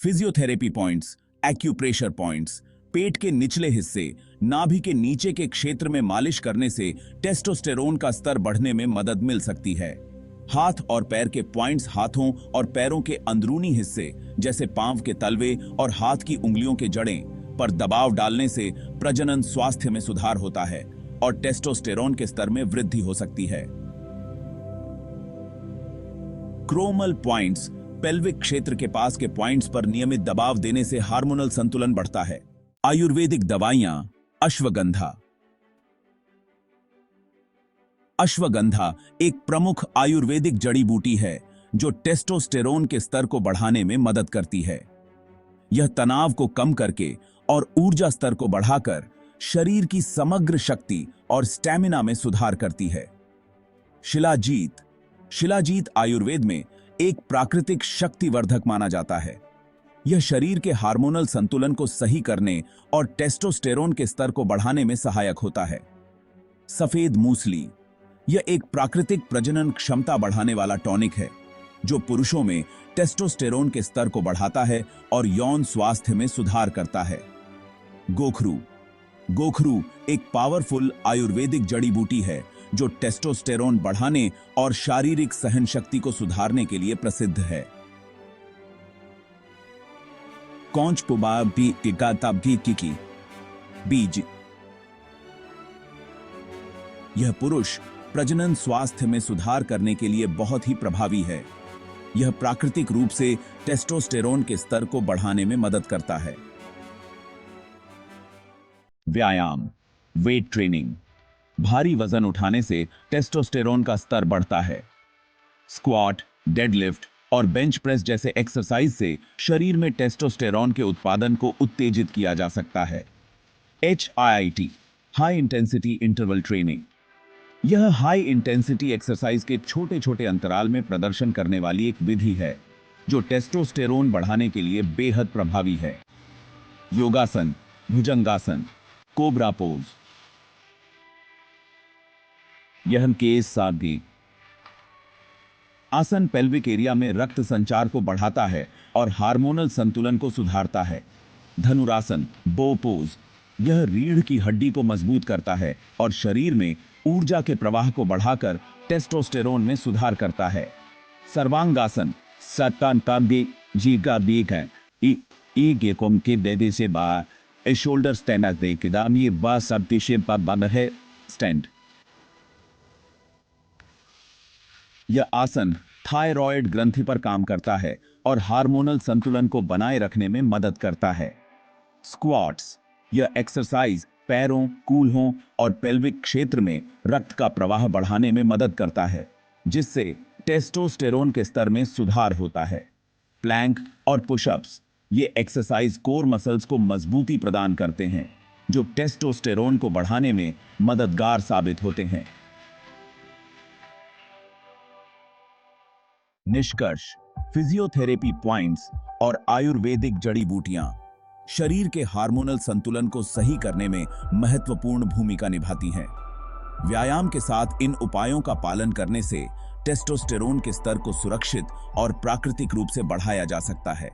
Physiotherapy points, acupressure points, पेट के निचले हिस्से, नाभि के नीचे के क्षेत्र में मालिश करने से टेस्टोस्टेरोन का स्तर बढ़ने में मदद मिल सकती है। हाथ और पैर के पॉइंट्स, हाथों और पैरों के अंदरूनी हिस्से जैसे पांव के तलवे और हाथ की उंगलियों के जड़ें पर दबाव डालने से प्रजनन स्वास्थ्य में सुधार होता है और टेस्टोस्टेरोन के स्तर में वृद्धि हो सकती है। क्रोमल पॉइंट्स, पेल्विक क्षेत्र के पास के पॉइंट्स पर नियमित दबाव देने से हार्मोनल संतुलन बढ़ता है। आयुर्वेदिक दवाइयां, अश्वगंधा। अश्वगंधा एक प्रमुख आयुर्वेदिक जड़ी बूटी है जो टेस्टोस्टेरोन के स्तर को बढ़ाने में मदद करती है। यह तनाव को कम करके और ऊर्जा स्तर को बढ़ाकर शरीर की समग्र शक्ति और स्टैमिना में सुधार करती है। शिलाजीत। शिलाजीत आयुर्वेद में एक प्राकृतिक शक्तिवर्धक माना जाता है। यह शरीर के हार्मोनल संतुलन को सही करने और टेस्टोस्टेरोन के स्तर को बढ़ाने में सहायक होता है। सफेद मूसली। यह एक प्राकृतिक प्रजनन क्षमता बढ़ाने वाला टॉनिक है जो पुरुषों में टेस्टोस्टेरोन के स्तर को बढ़ाता है और यौन स्वास्थ्य में सुधार करता है। गोखरू। गोखरू एक पावरफुल आयुर्वेदिक जड़ी बूटी है जो टेस्टोस्टेरोन बढ़ाने और शारीरिक सहन शक्ति को सुधारने के लिए प्रसिद्ध है। कौंच पुबा भी टिकाता भी की बीज। यह पुरुष प्रजनन स्वास्थ्य में सुधार करने के लिए बहुत ही प्रभावी है। यह प्राकृतिक रूप से टेस्टोस्टेरोन के स्तर को बढ़ाने में मदद करता है। व्यायाम, वेट ट्रेनिंग। भारी वजन उठाने से टेस्टोस्टेरोन का स्तर बढ़ता है। स्क्वाट, डेडलिफ्ट और बेंच प्रेस जैसे एक्सरसाइज से शरीर में टेस्टोस्टेरोन के उत्पादन को उत्तेजित किया जा सकता है। HIIT, high intensity interval training. यह हाई इंटेंसिटी एक्सरसाइज के छोटे छोटे अंतराल में प्रदर्शन करने वाली एक विधि है जो टेस्टोस्टेरोन बढ़ाने के लिए बेहद प्रभावी है। योगासन, भुजंगासन, कोबरा पोज। यह केस साधी आसन पेल्विक एरिया में रक्त संचार को बढ़ाता है और हार्मोनल संतुलन को सुधारता है। धनुरासन, बो पोज। यह रीढ़ की हड्डी को मजबूत करता है और शरीर में ऊर्जा के प्रवाह को बढ़ाकर टेस्टोस्टेरोन में सुधार करता है। सर्वांगासन, सतांताबी जीगा बीक है ई के कोम के देदे से बा ए शोल्डर स्टैंड दे के दाम ये बा सब दिशे पर बंद है स्टैंड। यह आसन थायराइड ग्रंथि पर काम करता है और हार्मोनल संतुलन को बनाए रखने में मदद करता है। स्क्वाट्स। यह एक्सरसाइज पैरों, कूल्हों और पेल्विक क्षेत्र में रक्त का प्रवाह बढ़ाने में मदद करता है जिससे टेस्टोस्टेरोन के स्तर में सुधार होता है। प्लैंक और पुशअप्स। ये एक्सरसाइज कोर मसल्स को मजबूती प्रदान करते हैं जो टेस्टोस्टेरोन को बढ़ाने में मददगार साबित होते हैं। निष्कर्ष, फिजियोथेरेपी पॉइंट्स और आयुर्वेदिक जड़ी बूटियां शरीर के हार्मोनल संतुलन को सही करने में महत्वपूर्ण भूमिका निभाती हैं। व्यायाम के साथ इन उपायों का पालन करने से टेस्टोस्टेरोन के स्तर को सुरक्षित और प्राकृतिक रूप से बढ़ाया जा सकता है।